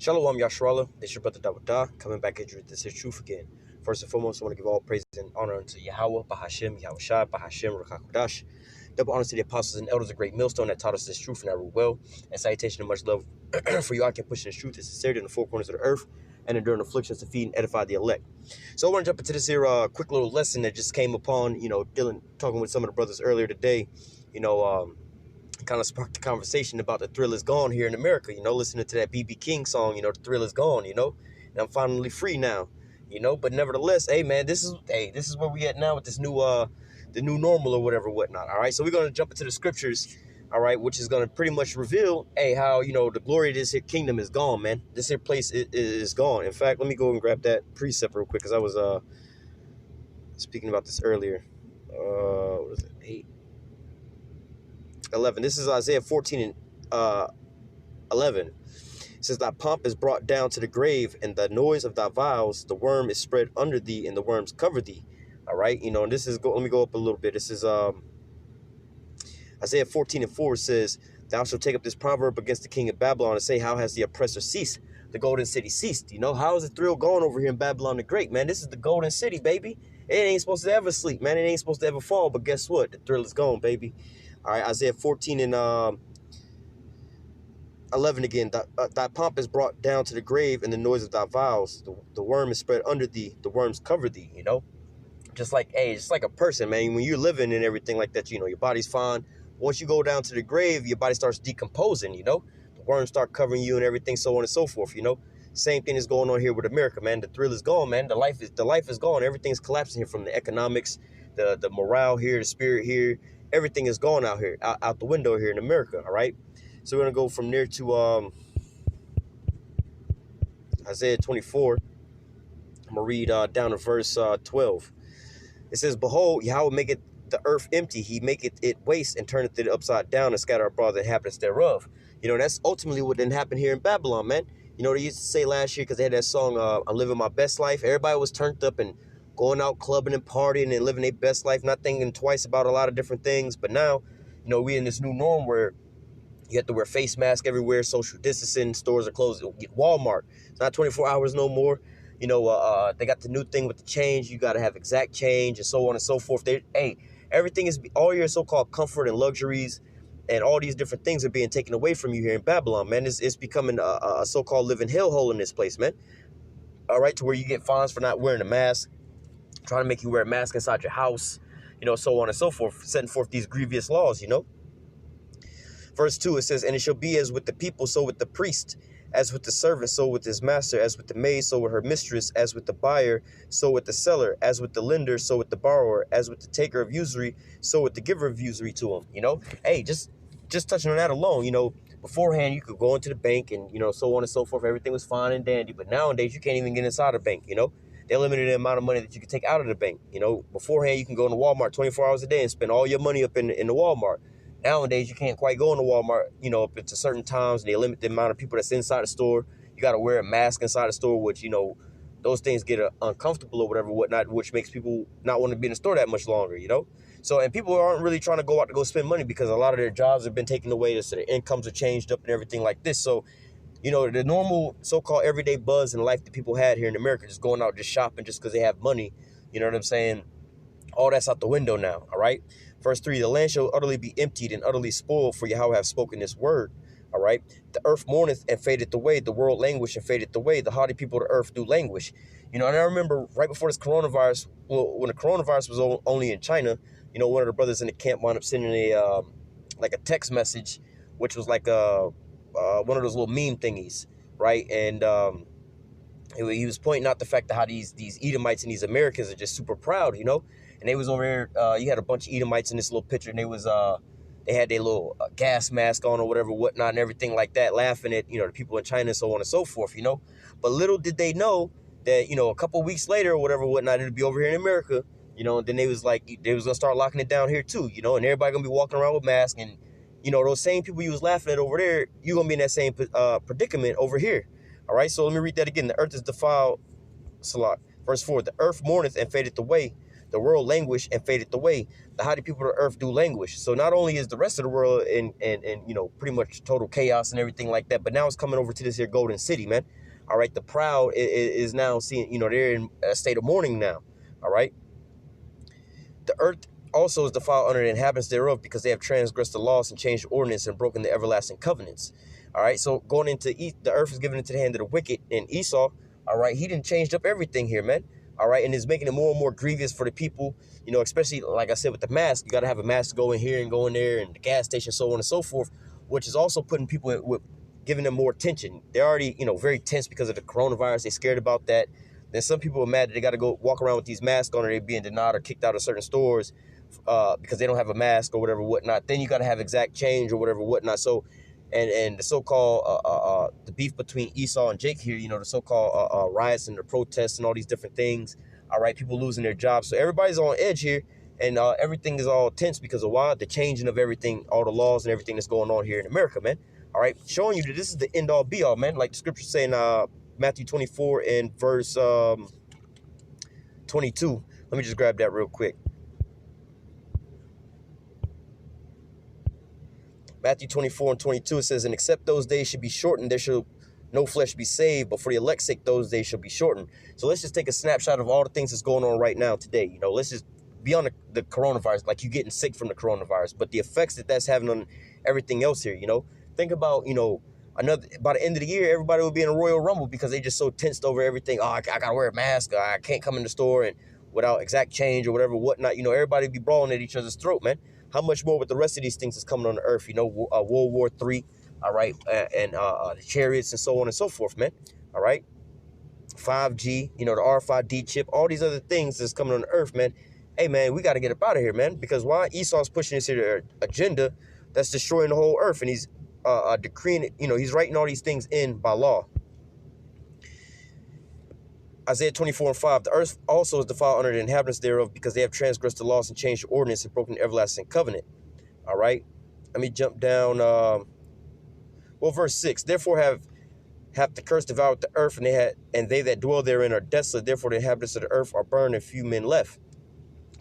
Shalom Yashrala, it's your brother Dawudah, coming back at you with this is truth again. First and foremost, I want to give all praise and honor unto Yahweh, Bahashem, Yahushua, Bahashem, Rakakudash. Double honor to the apostles and elders of Great Millstone that taught us this truth and that rule well. And salutation and much love for you. I can push this truth and sincerity in the four corners of the earth and enduring afflictions to feed and edify the elect. So I want to jump into this here quick little lesson that just came upon, Dylan talking with some of the brothers earlier today, kind of sparked the conversation about the thrill is gone here in America, listening to that BB King song, the thrill is gone, and I'm finally free now, but nevertheless, hey man, this is where we at now with this new, the new normal or whatnot. All right. So we're going to jump into the scriptures. All right. Which is going to pretty much reveal, how, the glory of this here kingdom is gone, man. This here place is gone. In fact, let me go and grab that precept real quick. Cause I was, speaking about this earlier. What is it? 8:11. This is Isaiah 14 and 11. It says, thy pomp is brought down to the grave, and the noise of thy vows, the worm is spread under thee, and the worms cover thee. All right, and this is, let me go up a little bit. This is Isaiah 14:4 says, thou shalt take up this proverb against the king of Babylon and say, how has the oppressor ceased? The golden city ceased. How is the thrill going over here in Babylon the Great, man? This is the golden city, baby. It ain't supposed to ever sleep, man. It ain't supposed to ever fall, but guess what? The thrill is gone, baby. All right, Isaiah 14 and 11 again. Thy pomp is brought down to the grave, and the noise of thy vows. The worm is spread under thee. The worms cover thee, Just like a person, man. When you're living and everything like that, your body's fine. Once you go down to the grave, your body starts decomposing, The worms start covering you and everything, so on and so forth, Same thing is going on here with America, man. The thrill is gone, man. The life is gone. Everything's collapsing here, from the economics, the morale here, the spirit here. Everything is gone out here, out the window here in America, all right? So we're going to go from there to Isaiah 24. I'm going to read down to verse 12. It says, behold, Yahweh maketh the earth empty. He maketh it waste and turneth it upside down and scatter abroad the inhabitants thereof. That's ultimately what didn't happen here in Babylon, man. They used to say last year, because they had that song, I'm living my best life. Everybody was turned up and going out clubbing and partying and living their best life, not thinking twice about a lot of different things. But now, we in this new norm where you have to wear face mask everywhere, social distancing, stores are closed. Walmart, it's not 24 hours no more. They got the new thing with the change. You got to have exact change and so on and so forth. Everything is, all your so-called comfort and luxuries and all these different things are being taken away from you here in Babylon, man. It's becoming a so-called living hellhole in this place, man. All right, to where you get fines for not wearing a mask, trying to make you wear a mask inside your house, so on and so forth, setting forth these grievous laws, Verse 2, it says, and it shall be as with the people, so with the priest, as with the servant, so with his master, as with the maid, so with her mistress, as with the buyer, so with the seller, as with the lender, so with the borrower, as with the taker of usury, so with the giver of usury to him, Hey, just touching on that alone, beforehand you could go into the bank and, so on and so forth. Everything was fine and dandy, but nowadays you can't even get inside a bank, They limited the amount of money that you can take out of the bank. Beforehand, you can go into Walmart 24 hours a day and spend all your money up in the Walmart. Nowadays, you can't quite go into Walmart, up to certain times. They limit the amount of people that's inside the store. You got to wear a mask inside the store, which, those things get uncomfortable or whatnot, which makes people not want to be in the store that much longer, So, and people aren't really trying to go out to go spend money because a lot of their jobs have been taken away. So their incomes are changed up and everything like this. So, the normal so-called everyday buzz in life that people had here in America, just going out, just shopping just because they have money, you know what I'm saying? All that's out the window now, all right? Verse 3, the land shall utterly be emptied and utterly spoiled, for Yahweh hath spoken this word, all right? The earth mourneth and fadeth away, the world languish and fadeth away, the haughty people of the earth do languish. And I remember right before this coronavirus, when the coronavirus was only in China, one of the brothers in the camp wound up sending a text message, which was like one of those little meme thingies, right? And he was pointing out the fact that how these Edomites and these Americans are just super proud, And they was over there. You had a bunch of Edomites in this little picture, and they had their little gas mask on or whatnot, and everything like that, laughing at the people in China and so on and so forth, But little did they know that a couple of weeks later or whatnot, it'd be over here in America, And then they was gonna start locking it down here too, And everybody gonna be walking around with masks, and those same people you was laughing at over there, you gonna be in that same predicament over here. All right, so let me read that again. The earth is defiled, Salat. Verse 4, the earth mourneth and fadeth away. The world languished and faded away. The haughty people of the earth do languish. So not only is the rest of the world in pretty much total chaos and everything like that, but now it's coming over to this here golden city, man. All right, the proud is now seeing, they're in a state of mourning now. All right. The earth also is defiled under the inhabitants thereof, because they have transgressed the laws and changed the ordinance and broken the everlasting covenants. All right, so going into the earth is given into the hand of the wicked, and Esau, all right, he done changed up everything here, man. All right, and is making it more and more grievous for the people, especially, like I said, with the mask. You got to have a mask to go in here and go in there, and the gas station, so on and so forth, which is also putting people with giving them more attention. They're already, very tense because of the coronavirus. They're scared about that. Then some people are mad that they got to go walk around with these masks on, or they're being denied or kicked out of certain stores because they don't have a mask or whatever, whatnot. Then you got to have exact change or whatever, whatnot. So, and the so-called the beef between Esau and Jake here, the so-called riots and the protests and all these different things. All right, people losing their jobs. So everybody's on edge here, and everything is all tense because of why? The changing of everything, all the laws and everything that's going on here in America, man. All right, showing you that this is the end-all, be-all, man. Like the scripture saying, Matthew 24 and verse 22. Let me just grab that real quick. Matthew 24 and 22, it says, and except those days should be shortened, there shall no flesh be saved, but for the elect's sake, those days shall be shortened. So let's just take a snapshot of all the things that's going on right now today. Let's just be on the coronavirus, like you getting sick from the coronavirus, but the effects that's having on everything else here, Think about, by the end of the year, everybody will be in a Royal Rumble because they just so tensed over everything. Oh, I got to wear a mask. I can't come in the store and without exact change or whatever, whatnot. Everybody be brawling at each other's throat, man. How much more with the rest of these things that's coming on the earth? World War III, all right, and the chariots and so on and so forth, man. All right, 5G, the RFID chip, all these other things that's coming on the earth, man. Hey, man, we got to get up out of here, man. Because why? Esau's pushing this here agenda that's destroying the whole earth, and he's decreeing it. He's writing all these things in by law. Isaiah 24 and 5, the earth also is defiled under the inhabitants thereof, because they have transgressed the laws and changed the ordinance and broken the everlasting covenant. All right. Let me jump down. Verse 6. Therefore have the curse devoured the earth, and they that dwell therein are desolate. Therefore the inhabitants of the earth are burned, and few men left.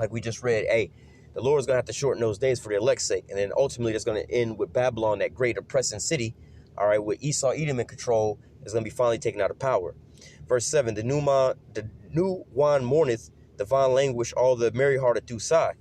Like we just read, hey, the Lord is going to have to shorten those days for the elect's sake. And then ultimately that's going to end with Babylon, that great oppressing city. All right. With Esau, Edom in control, is going to be finally taken out of power. Verse 7, the new wine mourneth, the vine languish, all the merry hearted do sigh.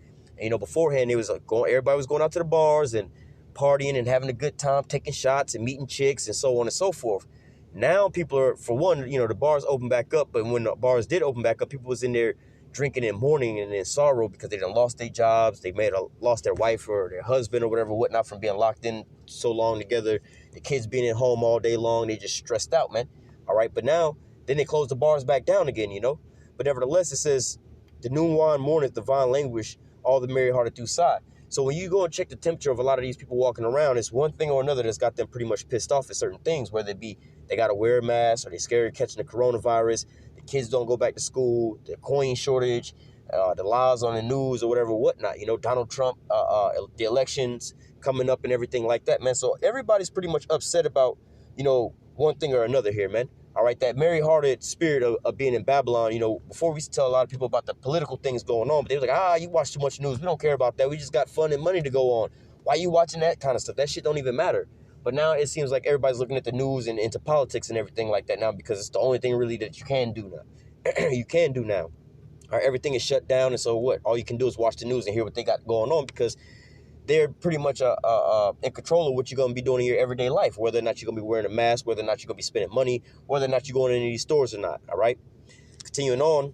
And, beforehand, it was everybody was going out to the bars and partying and having a good time, taking shots and meeting chicks and so on and so forth. Now people are, for one, the bars open back up. But when the bars did open back up, people was in there drinking and mourning and in sorrow because they done lost their jobs. They may have lost their wife or their husband or whatever, whatnot, from being locked in so long together. The kids being at home all day long. They just stressed out, man. All right. But now, then they close the bars back down again, But nevertheless, it says, the new wine mourneth, the vine languish, all the merry hearted do sigh. So when you go and check the temperature of a lot of these people walking around, it's one thing or another that's got them pretty much pissed off at certain things, whether it be they got to wear a mask or they're scared of catching the coronavirus, the kids don't go back to school, the coin shortage, the lies on the news or whatever, whatnot, Donald Trump, the elections coming up and everything like that, man. So everybody's pretty much upset about, one thing or another here, man. All right, that merry-hearted spirit of being in Babylon, before we used to tell a lot of people about the political things going on, but they were like, you watch too much news. We don't care about that. We just got fun and money to go on. Why are you watching that kind of stuff? That shit don't even matter. But now it seems like everybody's looking at the news and into politics and everything like that now, because it's the only thing really that you can do now. You can do now. All right, everything is shut down, and so what? All you can do is watch the news and hear what they got going on, because they're pretty much in control of what you're going to be doing in your everyday life, whether or not you're going to be wearing a mask, whether or not you're going to be spending money, whether or not you're going into these stores or not, all right? Continuing on,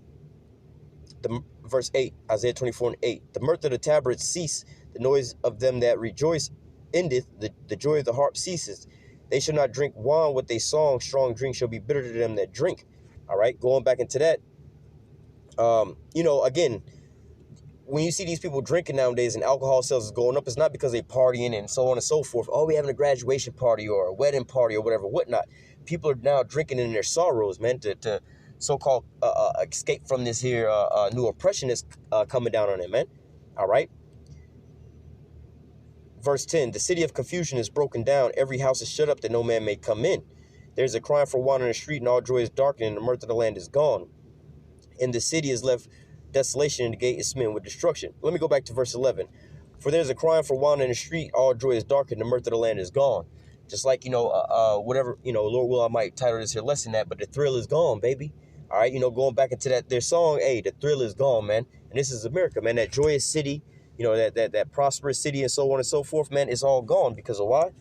verse 8, Isaiah 24 and 8, the mirth of the tabrets cease, the noise of them that rejoice endeth, the joy of the harp ceases. They shall not drink wine with a song, strong drink shall be bitter to them that drink, all right? Going back into that, again, when you see these people drinking nowadays and alcohol sales is going up, it's not because they partying and so on and so forth. Oh, we having a graduation party or a wedding party or whatever, whatnot. People are now drinking in their sorrows, man, to so-called escape from this here new oppression that's coming down on them, man. All right. Verse 10, the city of confusion is broken down. Every house is shut up that no man may come in. There's a crying for wine in the street, and all joy is darkened, and the mirth of the land is gone. And the city is left desolation, and the gate is smitten with destruction. Let me go back to verse 11. For there's a crying for wandering in the street, all joy is darkened, the mirth of the land is gone. Just like, whatever, Lord will, I might title this here lesson that, but the thrill is gone, baby. All right, going back into their song, hey, the thrill is gone, man. And this is America, man. That joyous city, that prosperous city and so on and so forth, man, it's all gone because of why?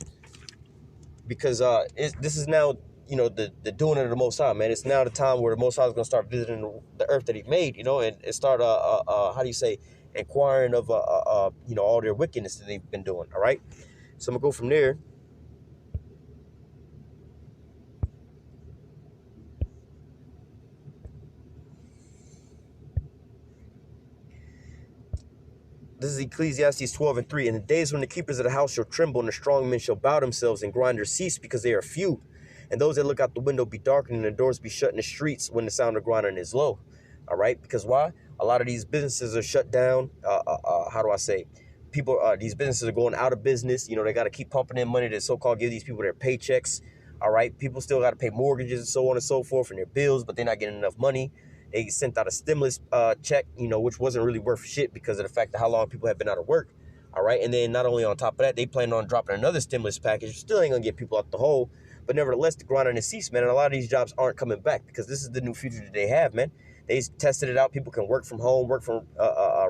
Because this is now, the doing of the Most High, man. It's now the time where the Most High is going to start visiting the earth that he made, and start, how do you say, inquiring of, all their wickedness that they've been doing, all right? So I'm going to go from there. This is Ecclesiastes 12:3. In the days when the keepers of the house shall tremble, and the strong men shall bow themselves, and grinders cease because they are few. And those that look out the window be darkened, and the doors be shut in the streets when the sound of grinding is low. All right? Because why? A lot of these businesses are shut down. How do I say? These businesses are going out of business. They got to keep pumping in money to so-called give these people their paychecks. All right? People still got to pay mortgages and so on and so forth and their bills, but they're not getting enough money. They sent out a stimulus check, which wasn't really worth shit because of the fact of how long people have been out of work. All right. And then not only on top of that, they plan on dropping another stimulus package. Still ain't going to get people out the hole. But nevertheless, the grinding has ceased, man. And a lot of these jobs aren't coming back because this is the new future that they have, man. They tested it out. People can work from home, work from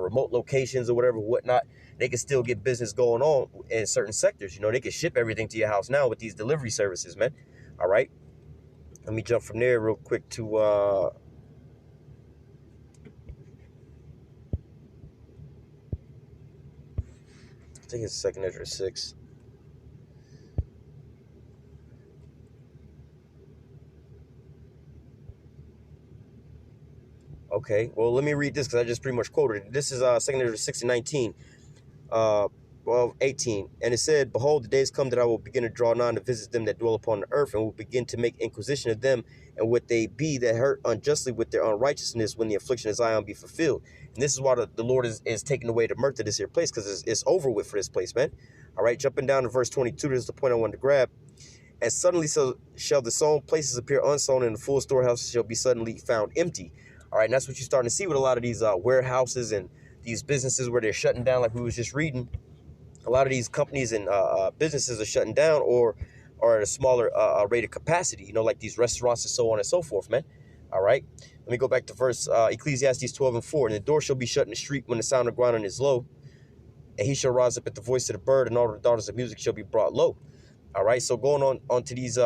remote locations or whatever, whatnot. They can still get business going on in certain sectors. They can ship everything to your house now with these delivery services, man. All right. Let me jump from there real quick to... I think it's 2nd Ezra 6. Okay, well, let me read this because I just pretty much quoted it. This is 2nd Ezra 6 and 19. 18. And it said, Behold, the days come that I will begin to draw nigh to visit them that dwell upon the earth, and will begin to make inquisition of them, and what they be that hurt unjustly with their unrighteousness, when the affliction of Zion be fulfilled. And this is why the Lord is taking away the mirth of this here place, because it's over with for this place, man. All right, jumping down to verse 22, this is the point I wanted to grab. And suddenly so shall the sown places appear unsown, and the full storehouse shall be suddenly found empty. All right, and that's what you're starting to see with a lot of these warehouses and these businesses where they're shutting down, like we was just reading. A lot of these companies and businesses are shutting down or are at a smaller rate of capacity, like these restaurants and so on and so forth, man. All right. Let me go back to verse Ecclesiastes 12 and 4. And the door shall be shut in the street when the sound of grinding is low. And he shall rise up at the voice of the bird, and all the daughters of music shall be brought low. All right. So going on to these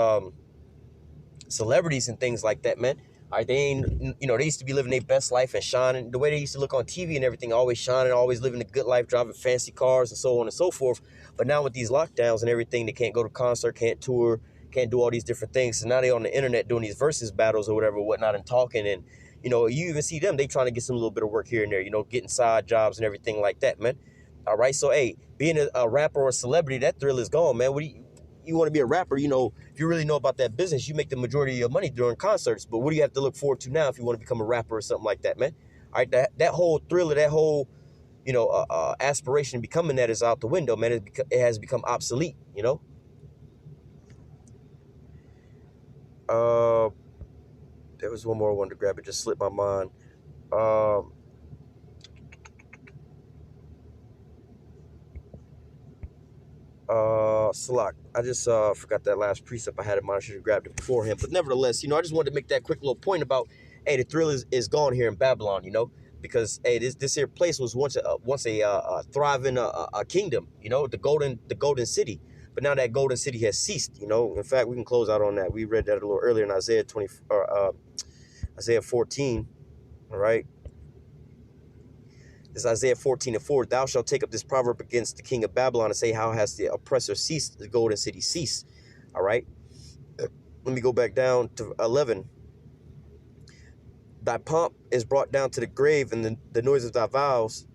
celebrities and things like that, man. All right, they ain't, they used to be living their best life and shining. The way they used to look on TV and everything, always shining, always living a good life, driving fancy cars and so on and so forth. But now with these lockdowns and everything, they can't go to concert, can't tour, can't do all these different things. So now they on the internet doing these versus battles or whatever, whatnot, and talking. And, you even see them, they trying to get some little bit of work here and there, getting side jobs and everything like that, man. All right, so, hey, being a rapper or a celebrity, that thrill is gone, man. You want to be a rapper, if you really know about that business, you make the majority of your money during concerts. But what do you have to look forward to now if you want to become a rapper or something like that, man? All right, that whole thrill of that whole, aspiration of becoming that is out the window, man. It has become obsolete, There was one more I wanted to grab. It just slipped my mind. Salak. I just forgot that last precept I had in mind. I should have grabbed it beforehand. But nevertheless, I just wanted to make that quick little point about, hey, the thrill is gone here in Babylon, because, hey, this here place was once a thriving kingdom, the golden city. But now that golden city has ceased, In fact, we can close out on that. We read that a little earlier in Isaiah 14, all right? This is Isaiah 14 and 4. Thou shalt take up this proverb against the king of Babylon and say, how has the oppressor ceased, the golden city ceased? All right. Let me go back down to 11. Thy pomp is brought down to the grave, and the noise of thy vows.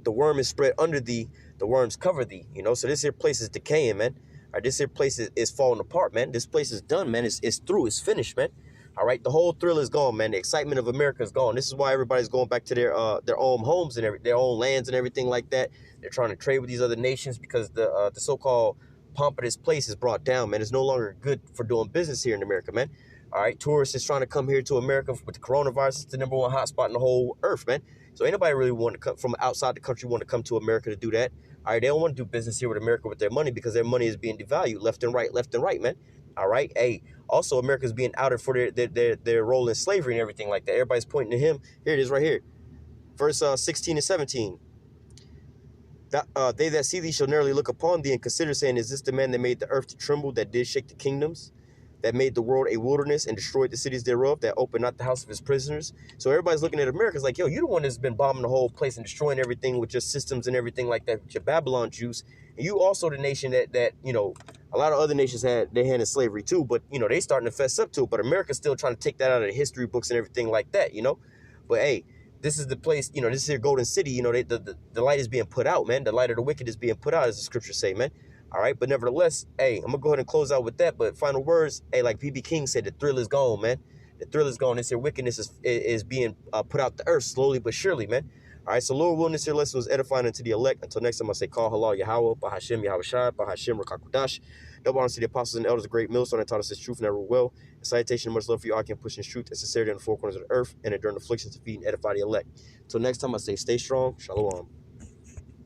The worm is spread under thee. The worms cover thee. So this here place is decaying, man. All right, this here place is falling apart, man. This place is done, man. It's through. It's finished, man. All right, the whole thrill is gone, man. The excitement of America is gone. This is why everybody's going back to their own homes and their own lands and everything like that. They're trying to trade with these other nations because the so-called pomp of this place is brought down, man. It's no longer good for doing business here in America, man. All right, tourists is trying to come here to America with the coronavirus. It's the #1 hotspot in the whole earth, man. So ain't nobody really want to come from outside the country want to come to America to do that. All right, they don't want to do business here with America with their money because their money is being devalued left and right, man. All right, hey. Also, America's being outed for their role in slavery and everything like that. Everybody's pointing to him. Here it is right here. Verse 16 and 17. They that see thee shall narrowly look upon thee and consider, saying, is this the man that made the earth to tremble, that did shake the kingdoms, that made the world a wilderness and destroyed the cities thereof, that opened not the house of his prisoners? So everybody's looking at America. It's like, yo, you the one that's been bombing the whole place and destroying everything with your systems and everything like that, with your Babylon juice. And you also the nation that you know, a lot of other nations had their hand in slavery too, but, you know, they starting to fess up to it. But America's still trying to take that out of the history books and everything like that, you know? But, hey, this is the place, you know, this is your golden city. You know, the light is being put out, man. The light of the wicked is being put out, as the scriptures say, man. All right, but nevertheless, hey, I'm going to go ahead and close out with that. But final words, hey, like P.B. King said, the thrill is gone, man. The thrill is gone. This here wickedness is being put out the earth slowly but surely, man. All right, so Lord willing, this here lesson was edifying unto the elect. Until next time, I say, call halal Yahweh, Bahashem Yahweh Shai, Bahashem Rakakudash. Double honor to the apostles and elders, a great millstone that taught us this truth and never will. And salutation and much love for you all can push in truth and sincerity on the four corners of the earth and endure afflictions to feed and edify the elect. Until next time, I say, stay strong. Shalom.